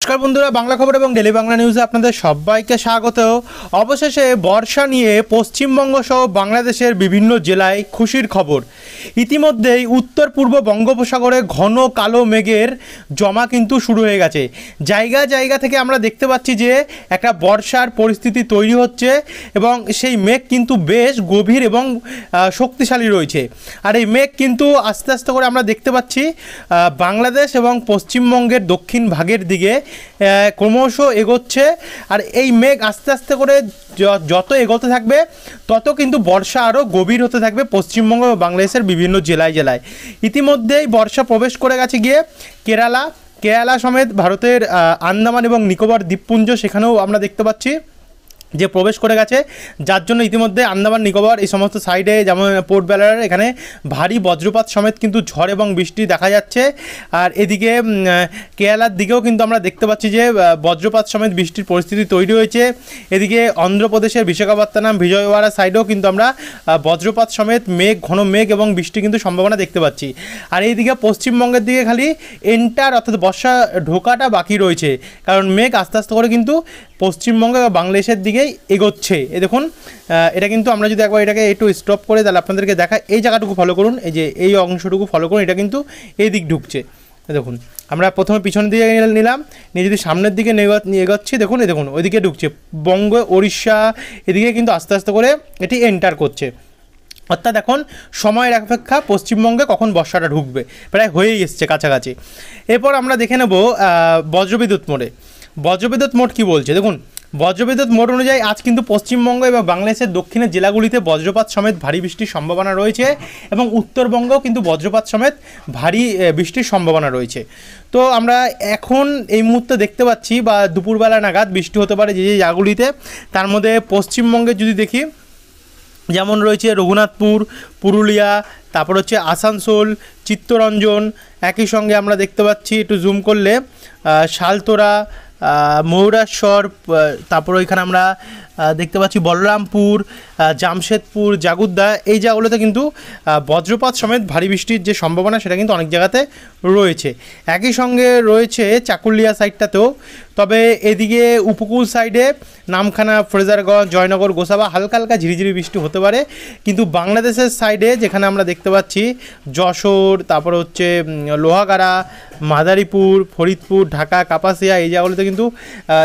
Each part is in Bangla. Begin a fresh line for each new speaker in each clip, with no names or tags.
নমস্কার বন্ধুরা, বাংলা খবর এবং ডেলি বাংলা নিউজে আপনাদের সবাইকে স্বাগত। অবশেষে বর্ষা নিয়ে পশ্চিমবঙ্গ সহ বাংলাদেশের বিভিন্ন জেলায় খুশির খবর। ইতিমধ্যেই উত্তর পূর্ব বঙ্গোপসাগরে ঘন কালো মেঘের জমা কিন্তু শুরু হয়ে গেছে। জায়গা জায়গা থেকে আমরা দেখতে পাচ্ছি যে একটা বর্ষার পরিস্থিতি তৈরি হচ্ছে এবং সেই মেঘ কিন্তু বেশ গভীর এবং শক্তিশালী রয়েছে। আর এই মেঘ কিন্তু আস্তে আস্তে করে আমরা দেখতে পাচ্ছি বাংলাদেশ এবং পশ্চিমবঙ্গের দক্ষিণ ভাগের দিকে ক্রমশ এগোচ্ছে। আর এই মেঘ আস্তে আস্তে করে যত এগোতে থাকবে তত কিন্তু বর্ষা আরও গভীর হতে থাকবে পশ্চিমবঙ্গ ও বাংলাদেশের বিভিন্ন জেলায় জেলায়। ইতিমধ্যেই বর্ষা প্রবেশ করে গেছে গিয়ে কেরালা সমেত ভারতের আন্দামান এবং নিকোবর দ্বীপপুঞ্জ, সেখানেও আমরা দেখতে পাচ্ছি যে প্রবেশ করে গেছে, যার জন্য ইতিমধ্যে আন্দামান নিকোবর এই সমস্ত সাইডে যেমন পোর্ট ব্লেয়ার এখানে ভারী বজ্রপাত সমেত কিন্তু ঝড় এবং বৃষ্টি দেখা যাচ্ছে। আর এদিকে কেরালার দিকেও কিন্তু আমরা দেখতে পাচ্ছি যে বজ্রপাত সমেত বৃষ্টির পরিস্থিতি তৈরি হয়েছে। এদিকে অন্ধ্রপ্রদেশের বিশাখাপত্তনম বিজয়ওয়াড়া সাইডেও কিন্তু আমরা বজ্রপাত সমেত ঘন মেঘ এবং বৃষ্টি কিন্তু সম্ভাবনা দেখতে পাচ্ছি। আর এইদিকে পশ্চিমবঙ্গের দিকে খালি অর্থাৎ বর্ষা ঢোকাটা বাকি রয়েছে, কারণ মেঘ আস্তে আস্তে করে কিন্তু পশ্চিমবঙ্গ বা বাংলাদেশের দিকেই এগোচ্ছে। এই দেখুন, এটা কিন্তু আমরা যদি একবার এটাকে একটু স্টপ করে তাহলে আপনাদেরকে দেখা, এই জায়গাটুকু ফলো করুন, এই যে এই অংশটুকু ফলো করুন, এটা কিন্তু এই দিক ঢুকছে। দেখুন, আমরা প্রথমে পিছনের দিকে নিলাম, নিয়ে যদি সামনের দিকে এগোচ্ছি, দেখুন এই দেখুন ওইদিকে ঢুকছে, বঙ্গ উড়িষ্যা এদিকে কিন্তু আস্তে আস্তে করে এটি এন্টার করছে। অর্থাৎ এখন সময়ের অপেক্ষা পশ্চিমবঙ্গে কখন বর্ষাটা ঢুকবে, প্রায় হয়েই এসছে কাছাকাছি। এরপর আমরা দেখে নেব বজ্রবিদ্যুৎ মোড কী বলছে। দেখুন, বজ্রবিদ্যুৎ মোড অনুযায়ী আজ কিন্তু পশ্চিমবঙ্গ এবং বাংলাদেশের দক্ষিণের জেলাগুলিতে বজ্রপাত সমেত ভারী বৃষ্টির সম্ভাবনা রয়েছে এবং উত্তরবঙ্গেও কিন্তু বজ্রপাত সমেত ভারী বৃষ্টির সম্ভাবনা রয়েছে। তো আমরা এখন এই মুহূর্তে দেখতে পাচ্ছি বা দুপুরবেলা নাগাদ বৃষ্টি হতে পারে যে জায়গাগুলিতে। তার মধ্যে পশ্চিমবঙ্গে যদি দেখি, যেমন রয়েছে রঘুনাথপুর, পুরুলিয়া, তারপর হচ্ছে আসানসোল, চিত্তরঞ্জন, একই সঙ্গে আমরা দেখতে পাচ্ছি একটু জুম করলে শালতোরা, ময়ূরেশ্বর, তারপর ওইখানে আমরা দেখতে পাচ্ছি বলরামপুর, জামশেদপুর, জাগুদ্দা, এই জায়গাগুলোতে কিন্তু বজ্রপাত সমেত ভারী বৃষ্টির যে সম্ভাবনা সেটা কিন্তু অনেক জায়গাতে রয়েছে। একই সঙ্গে রয়েছে চাকুলিয়া সাইডটাতেও। তবে এদিকে উপকূল সাইডে নামখানা, ফ্রেজারগঞ্জ, জয়নগর, গোসাবা হালকা হালকা ঝিরিঝিরি বৃষ্টি হতে পারে। কিন্তু বাংলাদেশের সাইডে যেখানে আমরা দেখতে পাচ্ছি যশোর, তারপর হচ্ছে লোহাগাড়া, মাদারীপুর, ফরিদপুর, ঢাকা, কাপাসিয়া, এই জায়গাগুলোতে কিন্তু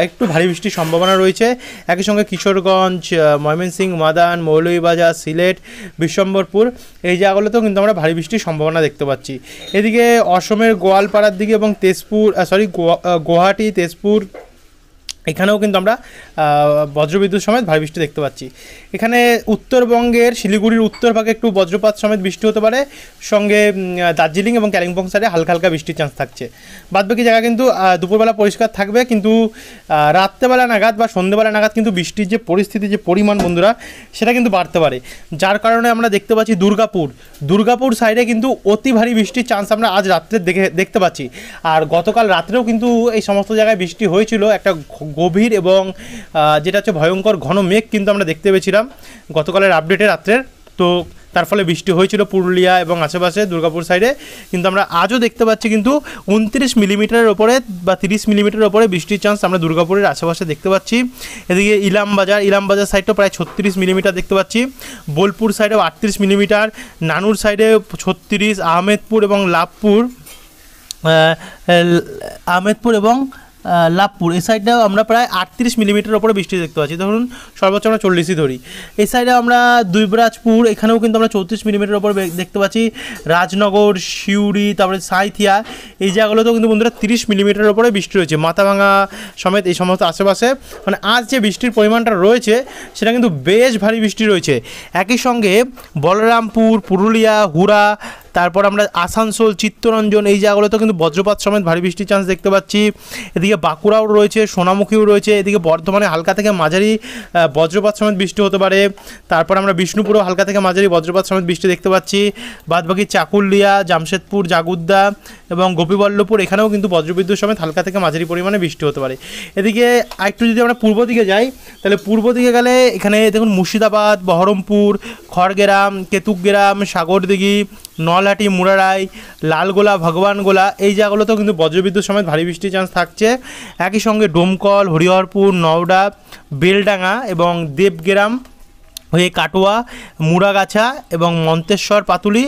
একটু ভারী বৃষ্টির সম্ভাবনা রয়েছে। একই সঙ্গে কিশোরগঞ্জ, ময়মনসিংহ, মাদান, মৌলভীবাজার, সিলেট, বিশ্বম্বরপুর, এই জায়গাগুলোতেও কিন্তু আমরা ভারী বৃষ্টির সম্ভাবনা দেখতে পাচ্ছি। এদিকে অসমের গোয়ালপাড়ার দিকে এবং গুয়াহাটি, তেজপুর, এখানেও কিন্তু আমরা বজ্রবিদ্যুৎ সমেত ভারী বৃষ্টি দেখতে পাচ্ছি। এখানে উত্তরবঙ্গের শিলিগুড়ির উত্তর ভাগে একটু বজ্রপাত সমেত বৃষ্টি হতে পারে, সঙ্গে দার্জিলিং এবং কালিম্পং সাইডে হালকা হালকা বৃষ্টির চান্স থাকছে। বাদবাকি জায়গা কিন্তু দুপুরবেলা পরিষ্কার থাকবে, কিন্তু রাত্রেবেলা নাগাদ বা সন্ধ্যেবেলা নাগাদ কিন্তু বৃষ্টির যে পরিস্থিতি, যে পরিমাণ বন্ধুরা, সেটা কিন্তু বাড়তে পারে। যার কারণে আমরা দেখতে পাচ্ছি দুর্গাপুর সাইডে কিন্তু অতি ভারী বৃষ্টির চান্স আমরা আজ রাত্রে দেখতে পাচ্ছি। আর গতকাল রাত্রেও কিন্তু এই সমস্ত জায়গায় বৃষ্টি হয়েছিল, একটা গভীর এবং যেটা হচ্ছে ভয়ঙ্কর ঘন মেঘ কিন্তু আমরা দেখতে পেয়েছিলাম গতকালের আপডেটে রাত্রের। তো তার ফলে বৃষ্টি হয়েছিল পুরুলিয়া এবং আশেপাশে দুর্গাপুর সাইডে। কিন্তু আমরা আজও দেখতে পাচ্ছি কিন্তু 29 মিলিমিটারের ওপরে বা 30 মিলিমিটারের ওপরে বৃষ্টির চান্স আমরা দুর্গাপুরের আশেপাশে দেখতে পাচ্ছি। এদিকে ইলামবাজার সাইডেও প্রায় 36 মিলিমিটার দেখতে পাচ্ছি, বোলপুর সাইডেও 38 মিলিমিটার, নানুর সাইডে 36, আহমেদপুর এবং লাভপুর এই সাইডটাও আমরা প্রায় 38 মিলিমিটার ওপরে বৃষ্টি দেখতে পাচ্ছি। ধরুন সর্বোচ্চ আমরা 40ই ধরি। এই সাইডে আমরা দুবরাজপুর, এখানেও কিন্তু আমরা 34 মিলিমিটার ওপরে দেখতে পাচ্ছি। রাজনগর, সিউড়ি, তারপরে সাঁইথিয়া, এই জায়গাগুলোতেও কিন্তু বন্ধুরা 30 মিলিমিটারের ওপরে বৃষ্টি রয়েছে। মাথাভাঙা সমেত এই সমস্ত আশেপাশে মানে আজ যে বৃষ্টির পরিমাণটা রয়েছে সেটা কিন্তু বেশ ভারী বৃষ্টি রয়েছে। একই সঙ্গে বলরামপুর, পুরুলিয়া, হুড়া, তারপর আমরা আসানসোল, চিত্তরঞ্জন, এই জায়গাগুলোতেও কিন্তু বজ্রপাত সমেত ভারী বৃষ্টির চান্স দেখতে পাচ্ছি। এদিকে বাঁকুড়াও রয়েছে, সোনামুখীও রয়েছে, এদিকে বর্ধমানে হালকা থেকে মাঝারি বজ্রপাত সমেত বৃষ্টি হতে পারে। তারপর আমরা বিষ্ণুপুরেও হালকা থেকে মাঝারি বজ্রপাত সমেত বৃষ্টি দেখতে পাচ্ছি। বাদবাকি চাকুলিয়া, জামশেদপুর, জাগুদ্দা এবং গোপীবল্লভপুর, এখানেও কিন্তু বজ্রবিদ্যুৎ সমেত হালকা থেকে মাঝারি পরিমাণে বৃষ্টি হতে পারে। এদিকে আরেকটু যদি আমরা পূর্ব দিকে যাই, তাহলে পূর্ব দিকে গেলে এখানে দেখুন মুর্শিদাবাদ, বহরমপুর, খড়গ্রাম, কেতুগ্রাম, সাগরদিঘি, নলহাটি, মুরারাই, লালগোলা, ভগবানগোলা এই জায়গাগুলোতেও কিন্তু বজ্রবিদ্যুৎ সমেত ভারী বৃষ্টির চান্স থাকছে। একই সঙ্গে ডোমকল, হরিহরপুর, নওডা, বেলডাঙ্গা এবং দেবগ্রাম হয়ে কাটোয়া, মুড়াগাছা এবং মন্তেশ্বর, পাতুলি,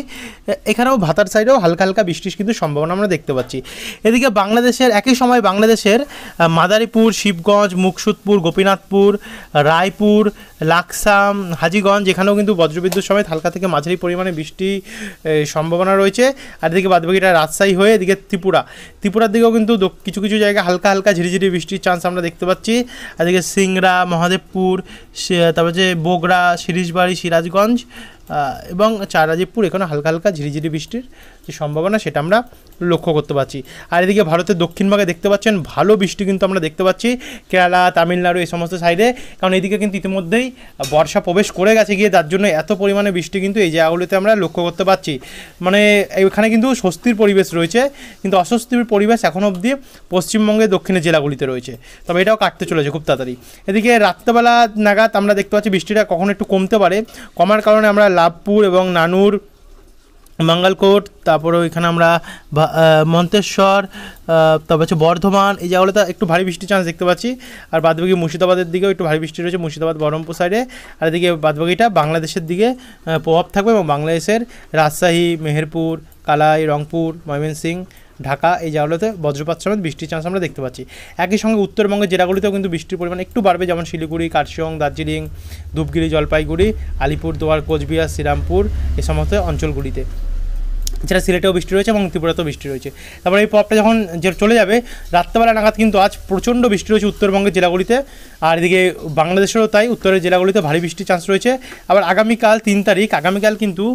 এখানেও ভাতার সাইডেও হালকা হালকা বৃষ্টির কিন্তু সম্ভাবনা আমরা দেখতে পাচ্ছি। এদিকে বাংলাদেশের একই সময় বাংলাদেশের মাদারীপুর, শিবগঞ্জ, মুকসুদপুর, গোপীনাথপুর, রায়পুর, লাকসাম, হাজীগঞ্জ এখানেও কিন্তু বজ্রবিদ্যুৎ সমেত হালকা থেকে মাঝারি পরিমাণে বৃষ্টি সম্ভাবনা রয়েছে। আর এদিকে বাদবাকিটা রাজশাহী হয়ে এদিকে ত্রিপুরার দিকেও কিন্তু কিছু কিছু জায়গায় হালকা হালকা ঝিরিঝিরি বৃষ্টির চান্স আমরা দেখতে পাচ্ছি। আর এদিকে সিংড়া, মহাদেবপুর, তারপর যে বগুড়া, শিরিশবাড়ি, সিরাজগঞ্জ এবং চারাজিপুর এখানে হালকা হালকা ঝিরিঝিরি বৃষ্টির যে সম্ভাবনা সেটা আমরা লক্ষ্য করতে পারছি। আর এদিকে ভারতের দক্ষিণভাগে দেখতে পাচ্ছেন ভালো বৃষ্টি কিন্তু আমরা দেখতে পাচ্ছি কেরালা, তামিলনাড়ু এই সমস্ত সাইডে, কারণ এদিকে কিন্তু ইতিমধ্যেই বর্ষা প্রবেশ করে গেছে গিয়ে, তার জন্য এত পরিমাণে বৃষ্টি কিন্তু এই জায়গাগুলিতে আমরা লক্ষ্য করতে পারছি। মানে এখানে কিন্তু স্বস্তির পরিবেশ রয়েছে, কিন্তু অস্বস্তির পরিবেশ এখনও অবধি পশ্চিমবঙ্গের দক্ষিণের জেলাগুলিতে রয়েছে, তবে এটাও কাটতে চলেছে খুব তাড়াতাড়ি। এদিকে রাত্রেবেলা নাগাদ আমরা দেখতে পাচ্ছি বৃষ্টিটা কখন একটু কমতে পারে, কমার কারণে আমরা লাভপুর এবং নানুর, মঙ্গলকোট, তারপরে ওইখানে আমরা মন্তেশ্বর, তারপর হচ্ছে বর্ধমান এই জায়গাগুলোতে একটু ভারী বৃষ্টির চান্স দেখতে পাচ্ছি। আর বাদবাকি মুর্শিদাবাদের দিকেও একটু ভারী বৃষ্টি রয়েছে, মুর্শিদাবাদ, বহরমপুর সাইডে। আর এদিকে বাদবাকিটা বাংলাদেশের দিকে প্রভাব থাকবে এবং বাংলাদেশের রাজশাহী, মেহেরপুর, কালাই, রংপুর, ময়মনসিংহ, ঢাকা এই জায়গাগুলোতে বজ্রপাত সমেত বৃষ্টির চান্স আমরা দেখতে পাচ্ছি। একই সঙ্গে উত্তরবঙ্গের জেলাগুলিতেও কিন্তু বৃষ্টির পরিমাণ একটু বাড়বে, যেমন শিলিগুড়ি, কার্শিয়ং, দার্জিলিং, ধূপগুড়ি, জলপাইগুড়ি, আলিপুরদুয়ার, কোচবিহার, শ্রীরামপুর এই সমস্ত অঞ্চলগুলিতে। এছাড়া সিলেটেও বৃষ্টি রয়েছে এবং ত্রিপুরাতেও বৃষ্টি রয়েছে। তারপরে এই প্রভাবটা যখন চলে যাবে রাত্রেবেলা নাগাদ কিন্তু আজ প্রচণ্ড বৃষ্টি রয়েছে উত্তরবঙ্গের জেলাগুলিতে, আর এদিকে বাংলাদেশেরও তাই উত্তরের জেলাগুলিতে ভারী বৃষ্টির চান্স রয়েছে। আবার আগামীকাল 3 তারিখ, আগামীকাল কিন্তু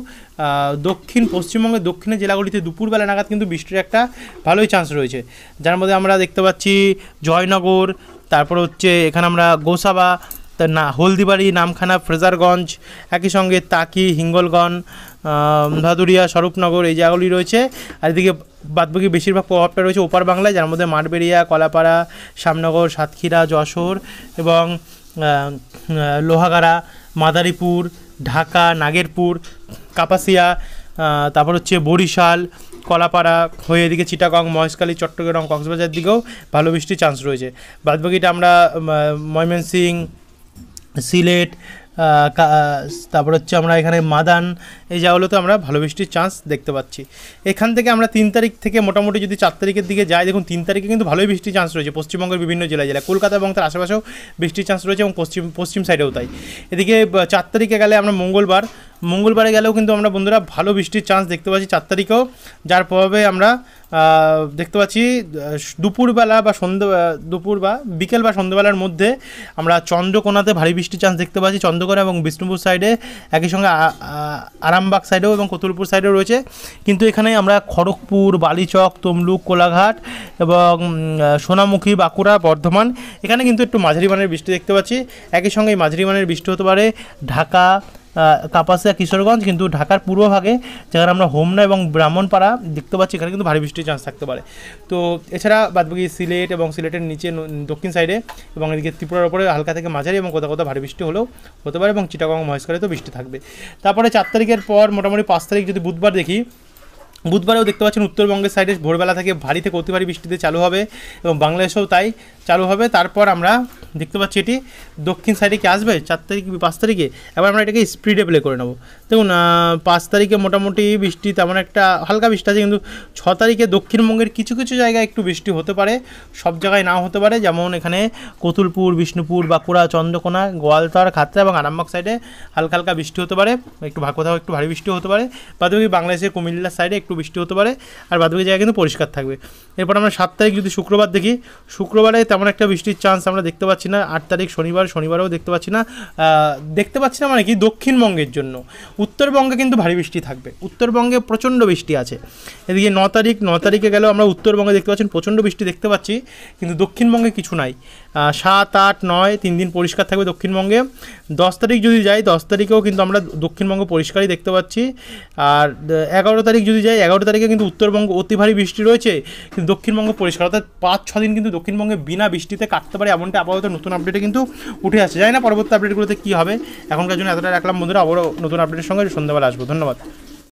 পশ্চিমবঙ্গের দক্ষিণের জেলাগুলিতে দুপুরবেলা নাগাদ কিন্তু বৃষ্টির একটা ভালোই চান্স রয়েছে, যার মধ্যে আমরা দেখতে পাচ্ছি জয়নগর, তারপর হচ্ছে এখানে আমরা গোসাবা, হলদিবাড়ি, নামখানা, ফ্রেজারগঞ্জ, একই সঙ্গে তাকি, হিঙ্গলগঞ্জ, ভাদুরিয়া, স্বরূপনগর এই জায়গাগুলি রয়েছে। আর এদিকে বাদবাকি বেশিরভাগ প্রভাবটা রয়েছে ওপার বাংলায়, যার মধ্যে মাঠবেড়িয়া, কলাপাড়া, শ্যামনগর, সাতক্ষীরা, যশোর এবং লোহাগাড়া, মাদারীপুর, ঢাকা, নাগেরপুর, কাপাসিয়া, তারপর হচ্ছে বরিশাল, কলাপাড়া হয়ে এদিকে চিটাগং, মহেশখালী, চট্টগ্রাম, কক্সবাজার দিকেও ভালো বৃষ্টির চান্স রয়েছে। বাদবাকিটা আমরা ময়মনসিংহ, সিলেট, তারপর হচ্ছে আমরা এখানে মাদান এই জায়গাগুলোতে আমরা ভালো বৃষ্টির চান্স দেখতে পাচ্ছি। এখান থেকে আমরা 3 তারিখ থেকে মোটামুটি যদি 4 তারিখের দিকে যাই, দেখুন 3 তারিখে কিন্তু ভালোই বৃষ্টির চান্স রয়েছে পশ্চিমবঙ্গের বিভিন্ন জেলায়, কলকাতা এবং তার আশেপাশেও বৃষ্টির চান্স রয়েছে এবং পশ্চিম সাইডেও তাই। এদিকে 4 তারিখে গেলে আমরা মঙ্গলবারে গেলেও কিন্তু আমরা বন্ধুরা ভালো বৃষ্টির চান্স দেখতে পাচ্ছি 4 তারিখেও, যার প্রভাবে আমরা দেখতে পাচ্ছি দুপুরবেলা বা দুপুর বা বিকেল বা সন্ধ্যাবেলার মধ্যে আমরা চন্দ্রকোনাতে ভারী বৃষ্টির চান্স দেখতে পাচ্ছি, চন্দ্রকোনা এবং বিষ্ণুপুর সাইডে, একই সঙ্গে আরামবাগ সাইডেও এবং কতুলপুর সাইডেও রয়েছে। কিন্তু এখানে আমরা খড়গপুর, বালিচক, তমলুক, কোলাঘাট এবং সোনামুখী, বাঁকুড়া, বর্ধমান এখানে কিন্তু একটু মাঝারি মানের বৃষ্টি দেখতে পাচ্ছি। একই সঙ্গে এই মাঝারি মানের বৃষ্টি হতে পারে ঢাকা, কাপাসিয়া, কিশোরগঞ্জ, কিন্তু ঢাকার পূর্বভাগে যেখানে আমরা হোমনা এবং ব্রাহ্মণপাড়া দেখতে পাচ্ছি এখানে কিন্তু ভারী বৃষ্টির চান্স থাকতে পারে। তো এছাড়া বাদবাকি সিলেট এবং সিলেটের নিচে দক্ষিণ সাইডে এবং এদিকে ত্রিপুরার ওপরে হালকা থেকে মাঝারি এবং কোথাও কোথাও ভারী বৃষ্টি হলেও হতে পারে এবং চিটাগং, মহেশখালীতেও বৃষ্টি থাকবে। তারপরে 4 তারিখের পর মোটামুটি 5 তারিখ যদি বুধবার দেখি, বুধবারেও দেখতে পাচ্ছেন উত্তরবঙ্গের সাইডে ভোরবেলা থেকে ভারী থেকে অতি ভারী বৃষ্টিতে চালু হবে এবং বাংলাদেশেও তাই চালু হবে। তারপর আমরা দেখতে পাচ্ছি এটি দক্ষিণ সাইডে কি আসবে 4 তারিখ 5 তারিখে, এবার আমরা এটাকে স্পিডে প্লে করে নেব। দেখুন 5 তারিখে মোটামুটি বৃষ্টি তেমন একটা হালকা বৃষ্টি আছে, কিন্তু 6 তারিখে দক্ষিণবঙ্গের কিছু কিছু জায়গায় একটু বৃষ্টি হতে পারে, সব জায়গায় নাও হতে পারে, যেমন এখানে কতুলপুর, বিষ্ণুপুর, বাঁকুড়া, চন্দ্রকোনা, গোয়ালতর, খাতড়া এবং আরামবাগ সাইডে হালকা হালকা বৃষ্টি হতে পারে, একটু কোথাও একটু ভারী বৃষ্টি হতে পারে। বাদবাকি বাংলাদেশের কুমিল্লার সাইডে একটু বৃষ্টি হতে পারে, আর বাদবাকি জায়গায় কিন্তু পরিষ্কার থাকবে। এরপর আমরা 7 তারিখ যদি শুক্রবার দেখি, শুক্রবারে তেমন একটা বৃষ্টির চান্স আমরা দেখতে পাচ্ছি না। 8 তারিখ শনিবারেও দেখতে পাচ্ছি না মানে কি দক্ষিণবঙ্গের জন্য। উত্তরবঙ্গে কিন্তু ভারী বৃষ্টি থাকবে, উত্তরবঙ্গে প্রচণ্ড বৃষ্টি আছে। এদিকে 9 তারিখে গেলেও আমরা উত্তরবঙ্গে দেখতে পাচ্ছেন প্রচণ্ড বৃষ্টি দেখতে পাচ্ছি, কিন্তু দক্ষিণবঙ্গে কিছু নাই। 7, 8, 9 3 দিন পরিষ্কার থাকবে দক্ষিণবঙ্গে। 10 তারিখ যদি যাই, 10 তারিখেও কিন্তু আমরা দক্ষিণবঙ্গ পরিষ্কারই দেখতে পাচ্ছি। আর 11 তারিখ যদি যাই, 11 তারিখে কিন্তু উত্তরবঙ্গ অতি ভারী বৃষ্টি রয়েছে, কিন্তু দক্ষিণবঙ্গ পরিষ্কার, অর্থাৎ 5-6 দিন কিন্তু দক্ষিণবঙ্গে বিনা বৃষ্টিতে কাটতে পারে, এমনটা আপাতত নতুন আপডেটে কিন্তু উঠে আসছে। জানি না পরবর্তী আপডেটগুলোতে কী হবে, এখনকার জন্য এতটা রাখলাম বন্ধুরা, আবারও নতুন আপডেটের সঙ্গে সন্ধ্যাবেলা আসবো। ধন্যবাদ।